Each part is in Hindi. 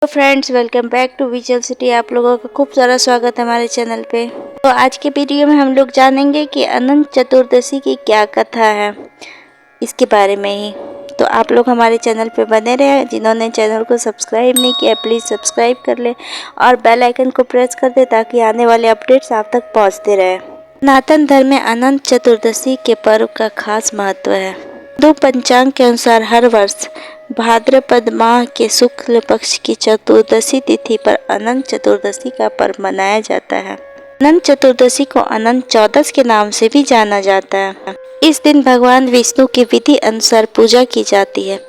तो friends, welcome back to Visual City. आप लोगों का खूब सारा स्वागत है हमारे चैनल पे। तो आज के वीडियो में हम लोग जानेंगे कि अनंत चतुर्दशी की क्या कथा है, इसके बारे में ही। तो आप लोग हमारे चैनल पे बने रहे। जिन्होंने चैनल को सब्सक्राइब नहीं किया प्लीज़ सब्सक्राइब कर ले और बेल आइकन को प्रेस कर दे ताकि आने वाले अपडेट्स आप तक पहुँचते रहे। सनातन धर्म में अनंत चतुर्दशी के पर्व का खास महत्व है। हिंदू पंचांग के अनुसार हर वर्ष भाद्रपद माह के शुक्ल पक्ष की चतुर्दशी तिथि पर अनंत चतुर्दशी का पर्व मनाया जाता है। अनंत चतुर्दशी को अनंत चौदस के नाम से भी जाना जाता है। इस दिन भगवान विष्णु की विधि अनुसार पूजा की जाती है।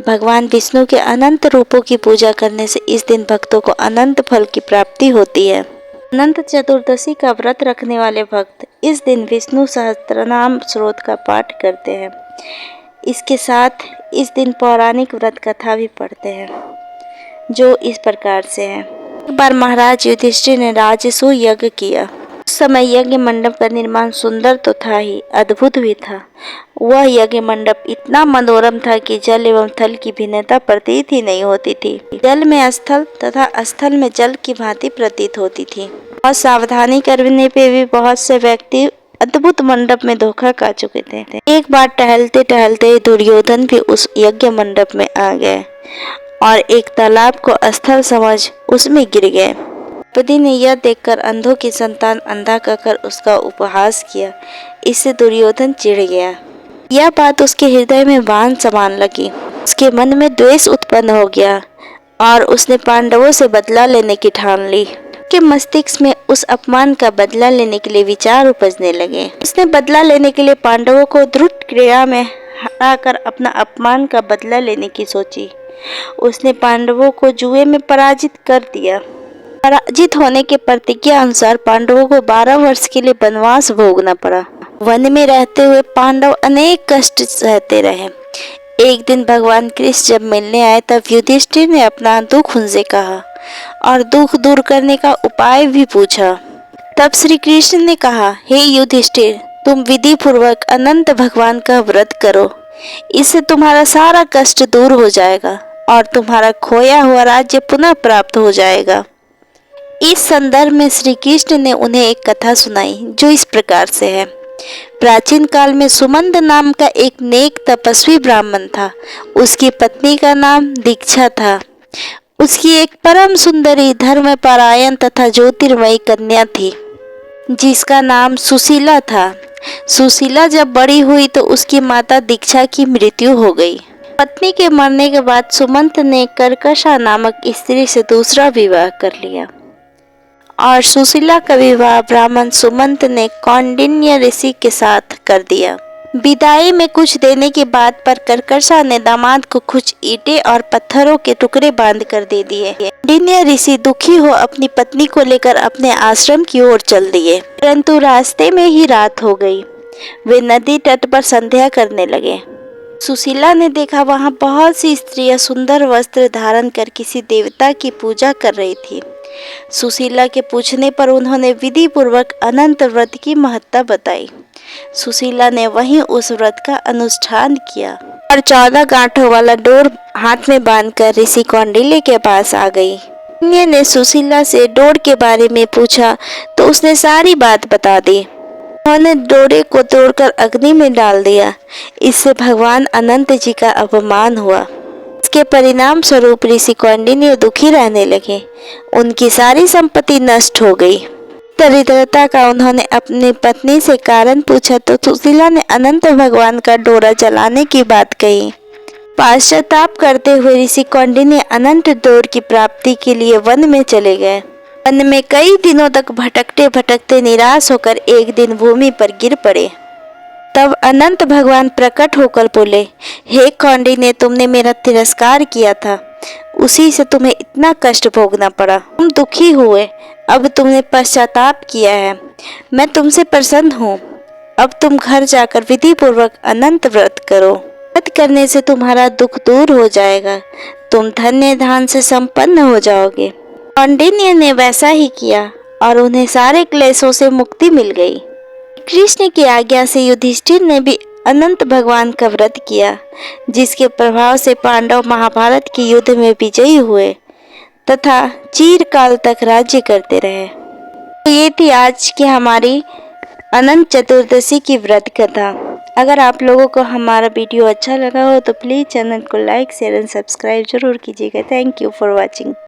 भगवान विष्णु के अनंत रूपों की पूजा करने से इस दिन भक्तों को अनंत फल की प्राप्ति होती है। अनंत चतुर्दशी का व्रत रखने वाले भक्त इस दिन विष्णु सहस्त्रनाम स्तोत्र का पाठ करते हैं। इसके साथ इस दिन पौराणिक व्रत कथा भी पढ़ते हैं, जो इस प्रकार से है। एक बार महाराज युधिष्ठिर ने राजसूय यज्ञ किया। उस समय यज्ञ मंडप का निर्माण सुंदर तो था ही, अद्भुत भी था। वह यज्ञ मंडप इतना मनोरम था कि जल एवं थल की भिन्नता प्रतीत ही नहीं होती थी। जल में स्थल तथा स्थल में जल की भांति प्रतीत होती थी। और सावधानी करने पे भी बहुत से व्यक्ति अद्भुत मंडप में धोखा खा चुके थे। एक बार टहलते टहलते दुर्योधन भी उस यज्ञ मंडप में आ गए और एक तालाब को स्थल समझ उसमें गिर गए। द्रौपदी ने यह देखकर अंधों की संतान अंधा कहकर उसका उपहास किया। इससे दुर्योधन चिढ़ गया। यह बात उसके हृदय में बाण समान लगी। उसके मन में द्वेष उत्पन्न हो गया और उसने पांडवों से बदला लेने की ठान ली। के मस्तिष्क में उस अपमान का बदला लेने के लिए विचार उपजने लगे। उसने बदला लेने के लिए पांडवों को द्रुत क्रीड़ा में हराकर अपना अपमान का बदला लेने की सोची। उसने पांडवों को जुए में पराजित कर दिया। पराजित होने के प्रतिज्ञा अनुसार पांडवों को 12 वर्ष के लिए वनवास भोगना पड़ा। वन में रहते हुए पांडव अनेक कष्ट सहते रहे। एक दिन भगवान कृष्ण जब मिलने आए तब युधिष्ठिर ने अपना दुख उनसे कहा और दुख दूर करने का उपाय भी पूछा। तब श्री कृष्ण ने कहा, हे युधिष्ठिर, तुम विधि पूर्वक अनंत भगवान का व्रत करो। इससे तुम्हारा सारा कष्ट दूर हो जाएगा और तुम्हारा खोया हुआ राज्य पुनः प्राप्त हो जाएगा। इस संदर्भ में श्री कृष्ण ने उन्हें एक कथा सुनाई जो इस प्रकार से है। प्राचीन काल में सुमंत नाम का एक नेक तपस्वी ब्राह्मण था। उसकी पत्नी का नाम दीक्षा था। उसकी एक परम सुंदरी धर्मपरायण तथा ज्योतिर्मयी कन्या थी जिसका नाम सुशीला था। सुशीला जब बड़ी हुई तो उसकी माता दीक्षा की मृत्यु हो गई। पत्नी के मरने के बाद सुमंत ने कर्कशा नामक स्त्री से दूसरा विवाह कर लिया और सुशीला का विवाह ब्राह्मण सुमंत ने कौंडिन्य ऋषि के साथ कर दिया। विदाई में कुछ देने की बात पर कर्कशा ने दामाद को कुछ ईंटें और पत्थरों के टुकड़े बांध कर दे दिए। कौंडिन्य ऋषि दुखी हो अपनी पत्नी को लेकर अपने आश्रम की ओर चल दिए, परंतु रास्ते में ही रात हो गई। वे नदी तट पर संध्या करने लगे। सुशीला ने देखा वहां बहुत सी स्त्रियां सुंदर वस्त्र धारण कर किसी देवता की पूजा कर रही थी। सुशीला के पूछने पर उन्होंने विधि पूर्वक अनंत व्रत की महत्ता बताई। सुशीला ने वहीं उस व्रत का अनुष्ठान किया और 14 गांठों वाला डोर हाथ में बांधकर ऋषि कौंडिल्य के पास आ गई। कौंडिल्य ने सुशीला से डोर के बारे में पूछा तो उसने सारी बात बता दी। उन्होंने डोरे को तोड़कर अग्नि में डाल दिया। इससे भगवान अनंत जी का अपमान हुआ। इसके परिणाम स्वरूप ऋषि कौंडिन्य दुखी रहने लगे। उनकी सारी संपत्ति नष्ट हो गई। दरिद्रता का उन्होंने अपनी पत्नी से कारण पूछा तो सुशीला ने अनंत भगवान का डोरा जलाने की बात कही। पश्चाताप करते हुए ऋषि कौंडिन्य अनंत डोर की प्राप्ति के लिए वन में चले गए। वन में कई दिनों तक भटकते भटकते निराश होकर एक दिन भूमि पर गिर पड़े। तब अनंत भगवान प्रकट होकर बोले, हे कौंडिन्य, तुमने मेरा तिरस्कार किया था, उसी से तुम्हें इतना कष्ट भोगना पड़ा। तुम दुखी हुए, अब तुमने पश्चाताप किया है। मैं तुमसे प्रसन्न हूँ। अब तुम घर जाकर विधि पूर्वक अनंत व्रत करो। व्रत करने से तुम्हारा दुख दूर हो जाएगा। तुम धन्य धान से संपन्न हो जाओगे। कौंडिन्य ने वैसा ही किया और उन्हें सारे क्लेशों से मुक्ति मिल गई। कृष्ण की आज्ञा से युधिष्ठिर ने भी अनंत भगवान का व्रत किया, जिसके प्रभाव से पांडव महाभारत के युद्ध में विजयी हुए। तथा चिरकाल तक राज्य करते रहे। तो ये थी आज की हमारी अनंत चतुर्दशी की व्रत कथा। अगर आप लोगों को हमारा वीडियो अच्छा लगा हो तो प्लीज़ चैनल को लाइक शेयर एंड सब्सक्राइब जरूर कीजिएगा। Thank you for watching.